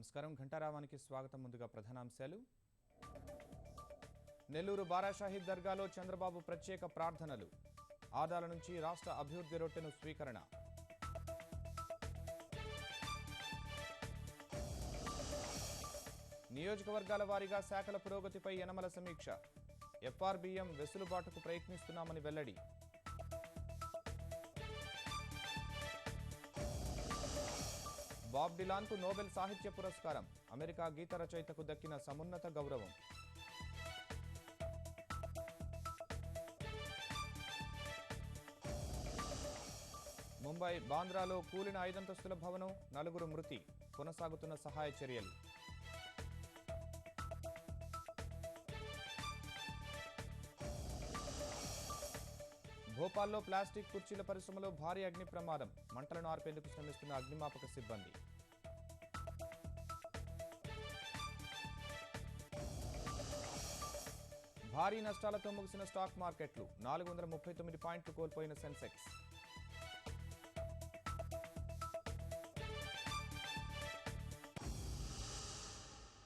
నమస్కారం ఘంటారావానికి స్వాగతం. ముందుగా ప్రధానాంశాలు. నెల్లూరు బారాషాహిద్ దర్గాలో చంద్రబాబు ప్రత్యేక ప్రార్థనలు. ఆదాల నుంచి రాష్ట్ర అభివృద్ధి రొట్టెను స్వీకరణ. నియోజకవర్గాల వారీగా శాఖల పురోగతిపై యనమల సమీక్ష. ఎఫ్ఆర్బీఎం వెసులుబాటుకు ప్రయత్నిస్తున్నామని వెల్లడి. బాబ్ డిలాన్కు నోబెల్ సాహిత్య పురస్కారం. అమెరికా గీత రచయితకు దక్కిన సమున్నత గౌరవం. ముంబై బాంద్రాలో కూలిన 5 అంతస్తుల భవనం, 4 మృతి. కొనసాగుతున్న సహాయ చర్యలు. భోపాల్లో ప్లాస్టిక్ కుర్చీల పరిశ్రమలో భారీ అగ్ని ప్రమాదం. మంటలను ఆర్పేందుకు శ్రమిస్తున్న అగ్నిమాపక సిబ్బంది. భారీ నష్టాలతో ముగిసిన స్టాక్ మార్కెట్లు. 439 పాయింట్లు కోల్పోయిన సెన్సెక్స్.